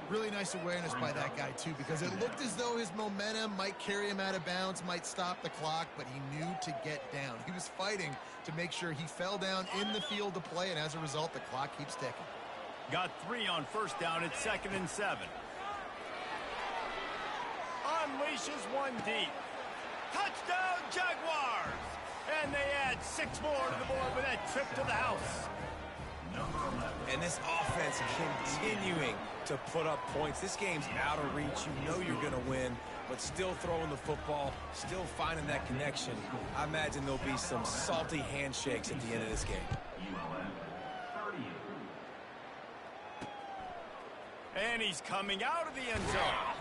Really nice awareness by that guy, too, because it looked as though his momentum might carry him out of bounds, might stop the clock, but he knew to get down. He was fighting to make sure he fell down in the field to play, and as a result, the clock keeps ticking. Got 3 on first down at 2nd and 7. Unleashes one deep. Touchdown, Jaguars! And they add 6 more to the board with that trip to the house. And this offense continuing to put up points. This game's out of reach. You know you're going to win, but still throwing the football, still finding that connection. I imagine there'll be some salty handshakes at the end of this game. And he's coming out of the end zone.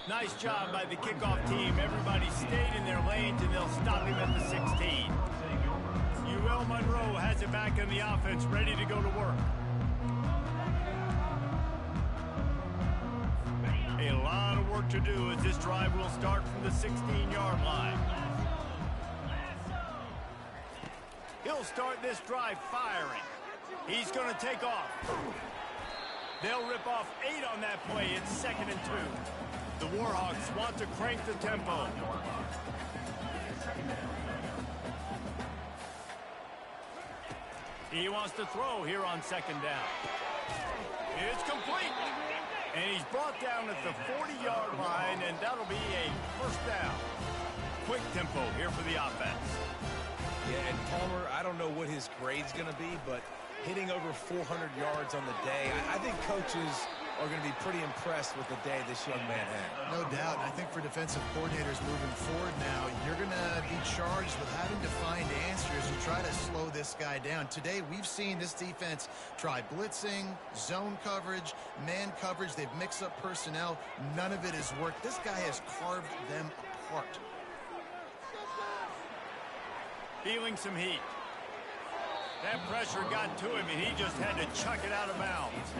Nice job by the kickoff team. Everybody stayed in their lanes, and they'll stop him at the 16. UL Monroe has it back in the offense, ready to go to work. A lot of work to do as this drive will start from the 16-yard line. He'll start this drive firing. He's going to take off. They'll rip off 8 on that play. It's 2nd and 2. The Warhawks want to crank the tempo. He wants to throw here on 2nd down. It's complete. And he's brought down at the 40-yard line, and that'll be a first down. Quick tempo here for the offense. Yeah, and Palmer, I don't know what his grade's going to be, but hitting over 400 yards on the day, I think coaches are going to be pretty impressed with the day this young man had. No doubt. And I think for defensive coordinators moving forward now, you're going to be charged with having to find answers and try to slow this guy down. Today, we've seen this defense try blitzing, zone coverage, man coverage. They've mixed up personnel. None of it has worked. This guy has carved them apart. Feeling some heat. That pressure got to him, and he just had to chuck it out of bounds.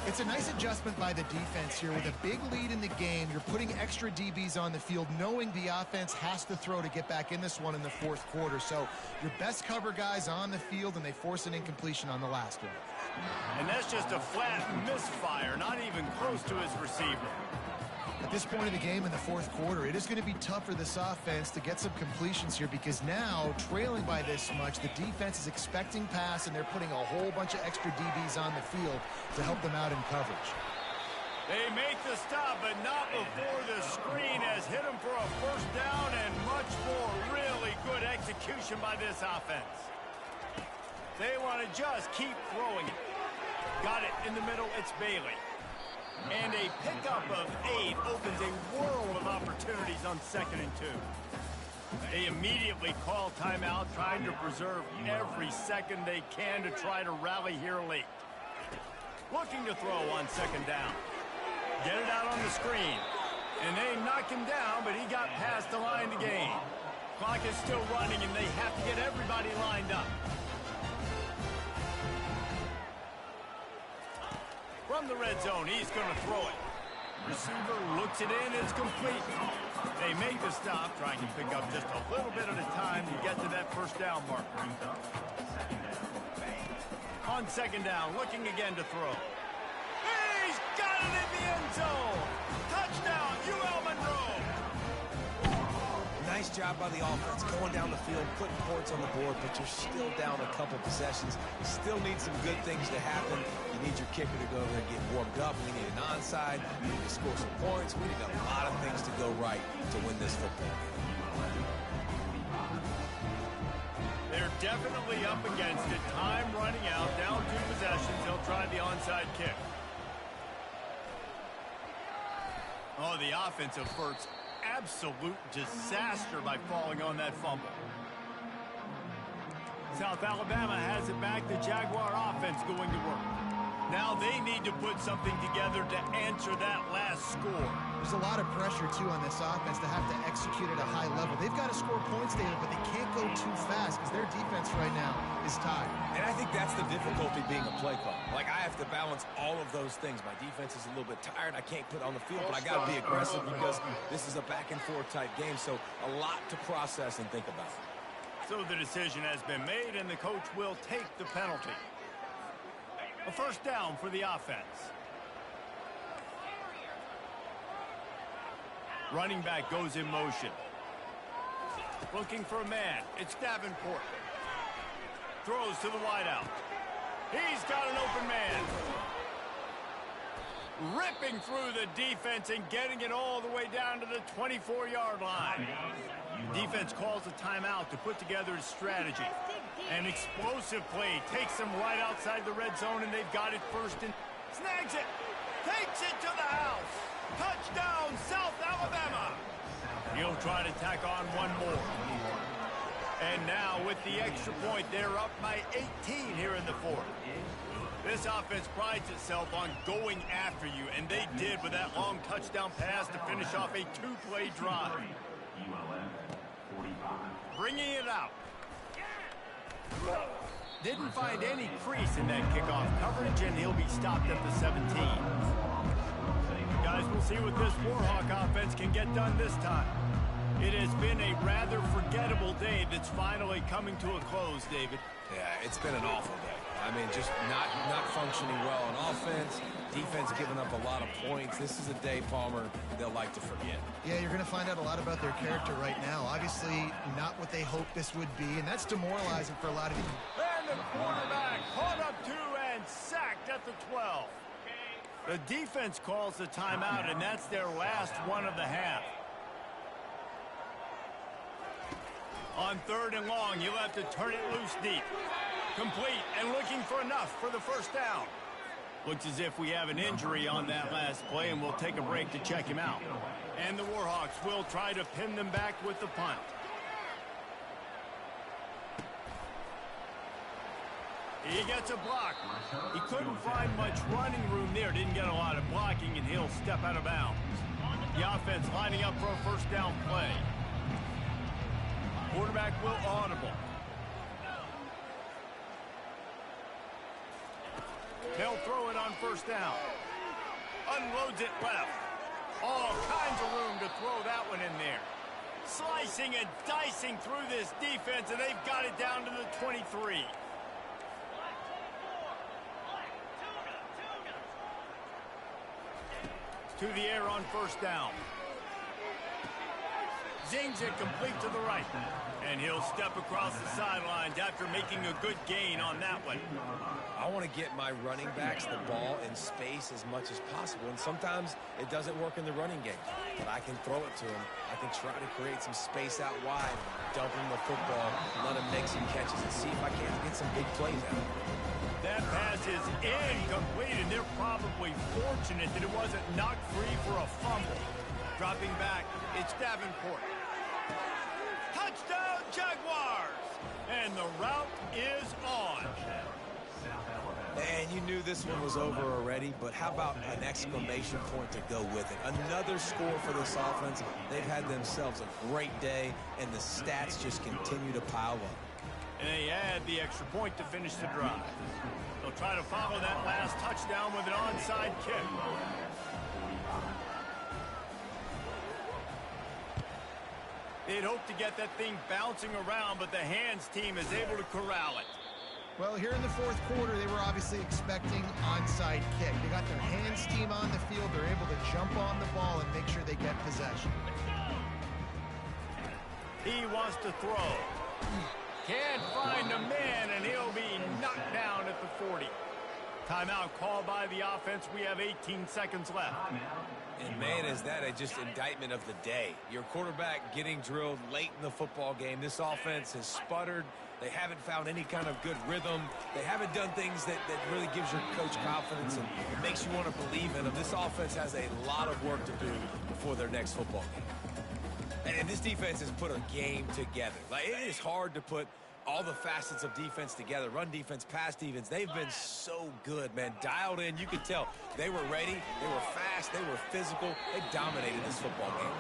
It's It's a nice adjustment by the defense here. With a big lead in the game, you're putting extra DBs on the field, knowing the offense has to throw to get back in this one in the fourth quarter. So your best cover guys on the field, and they force an incompletion on the last one. And that's just a flat misfire, not even close to his receiver. At this point of the game in the fourth quarter, it is going to be tough for this offense to get some completions here, because now, trailing by this much, the defense is expecting pass, and they're putting a whole bunch of extra DBs on the field to help them out in coverage. They make the stop, but not before the screen has hit them for a first down, and much more really good execution by this offense. They want to just keep throwing it. Got it in the middle, it's Bailey. And a pickup of 8 opens a world of opportunities on 2nd and 2. They immediately call timeout, trying to preserve every second they can to try to rally here late. Looking to throw on 2nd down. Get it out on the screen. And they knock him down, but he got past the line to gain. Clock is still running, and they have to get everybody lined up. From the red zone, he's going to throw it. Receiver looks it in, it's complete. They make the stop, trying to pick up just a little bit at a time to get to that first down marker. On 2nd down, looking again to throw. He's got it in the end zone! Touchdown, UL Monroe! Nice job by the offense, going down the field, putting points on the board, but you're still down a couple possessions. You still need some good things to happen. You need your kicker to go over and get warmed up. We need an onside. We need to score some points. We need a lot of things to go right to win this football game. They're definitely up against it. Time running out, down 2 possessions. They'll try the onside kick. Oh, the offense averts absolute disaster by falling on that fumble. South Alabama has it back. The Jaguar offense going to work. Now they need to put something together to answer that last score. There's a lot of pressure, too, on this offense to have to execute at a high level. They've got to score points, David, but they can't go too fast because their defense right now is tired. And I think that's the difficulty being a play caller. Like, I have to balance all of those things. My defense is a little bit tired. I can't put it on the field, but I got to be aggressive because this is a back-and-forth type game, so a lot to process and think about. So the decision has been made, and the coach will take the penalty. A first down for the offense. Running back goes in motion. Looking for a man. It's Davenport. Throws to the wideout. He's got an open man. Ripping through the defense and getting it all the way down to the 24-yard line. The defense calls a timeout to put together a strategy. An explosive play takes them right outside the red zone, and they've got it first and snags it. Takes it to the house. Touchdown, South Alabama. He'll try to tack on one more. And now with the extra point, they're up by 18 here in the fourth. This offense prides itself on going after you, and they did with that long touchdown pass to finish off a 2-play drive. Bringing it out. Didn't find any crease in that kickoff coverage, and he'll be stopped at the 17. Guys, we'll see what this Warhawk offense can get done this time. It has been a rather forgettable day that's finally coming to a close, David. Yeah, it's been an awful day. I mean, just not functioning well on offense. Defense giving up a lot of points. This is a day, Palmer, they'll like to forget. Yeah, you're going to find out a lot about their character right now. Obviously, not what they hoped this would be, and that's demoralizing for a lot of them. And the quarterback caught up to and sacked at the 12. The defense calls the timeout, and that's their last one of the half. On 3rd and long, you'll have to turn it loose deep. Complete and looking for enough for the first down. Looks as if we have an injury on that last play, and we'll take a break to check him out. And the Warhawks will try to pin them back with the punt. He gets a block. He couldn't find much running room there. Didn't get a lot of blocking, and he'll step out of bounds. The offense lining up for a first down play. Quarterback will audible. They'll throw it on first down. Unloads it left. All kinds of room to throw that one in there. Slicing and dicing through this defense, and they've got it down to the 23. To the air on first down. Zings it complete to the right. And he'll step across the sidelines after making a good gain on that one. I want to get my running backs the ball in space as much as possible, and sometimes it doesn't work in the running game. But I can throw it to him. I can try to create some space out wide, dump him the football, let him make some catches, and see if I can't get some big plays out of it. That pass is incomplete, and they're probably fortunate that it wasn't knocked free for a fumble. Dropping back, it's Davenport. Touchdown, Jaguars! And the route is on. And you knew this one was over already, but how about an exclamation point to go with it? Another score for this offense. They've had themselves a great day, and the stats just continue to pile up. And they add the extra point to finish the drive. They'll try to follow that last touchdown with an onside kick. They'd hope to get that thing bouncing around, but the hands team is able to corral it. Well, here in the fourth quarter, they were obviously expecting onside kick. They got their hands team on the field. They're able to jump on the ball and make sure they get possession. He wants to throw. Can't find a man, and he'll be knocked down at the 40. Timeout called by the offense. We have 18 seconds left. And, man, is that a just indictment of the day. Your quarterback getting drilled late in the football game. This offense has sputtered. They haven't found any kind of good rhythm. They haven't done things that really gives your coach confidence and makes you want to believe in them. This offense has a lot of work to do before their next football game. And this defense has put a game together. Like, it is hard to put all the facets of defense together. Run defense, pass defense. They've been so good, man. Dialed in. You could tell they were ready. They were fast. They were physical. They dominated this football game.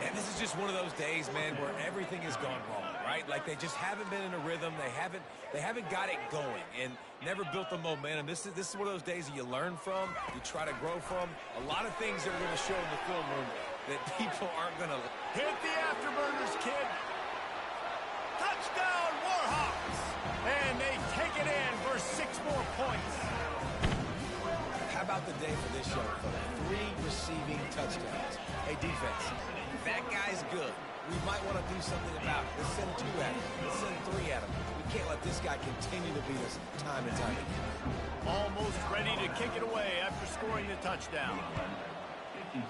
And this is just one of those days, man, where everything has gone wrong, right? Like, they just haven't been in a rhythm. They haven't got it going and never built the momentum. This is one of those days that you learn from, you try to grow from. A lot of things that are going to show in the film room that people aren't going to hit the afterburners, kid. Touchdown, Warhawks! And they take it in for 6 more points. How about the day for this young fella? 3 receiving touchdowns. Hey, defense, that guy's good. We might want to do something about it. Let's send 2 at him. Let's send 3 at him. We can't let this guy continue to beat us time and time again. Almost ready to kick it away after scoring the touchdown. 52.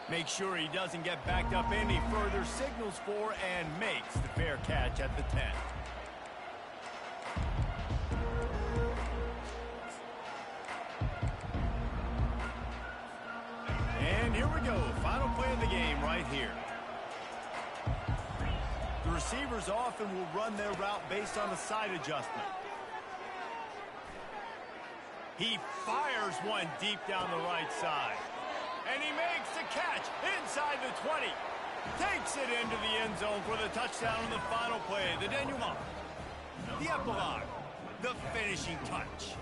Make sure he doesn't get backed up any further, signals for and makes the fair catch at the 10. And here we go, final play of the game right here. The receivers often will run their route based on a side adjustment. He fires one deep down the right side. And he makes the catch inside the 20. Takes it into the end zone for the touchdown on the final play. The denouement. The epilogue. The finishing touch.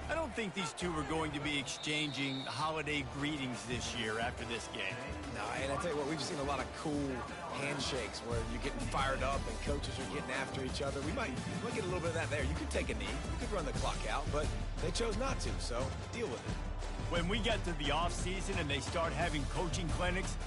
I don't think these two are going to be exchanging holiday greetings this year after this game. No, and I tell you what, we've seen a lot of cool handshakes where you're getting fired up and coaches are getting after each other. We might get a little bit of that there. You could take a knee. You could run the clock out, but they chose not to, so deal with it. When we get to the off season and they start having coaching clinics,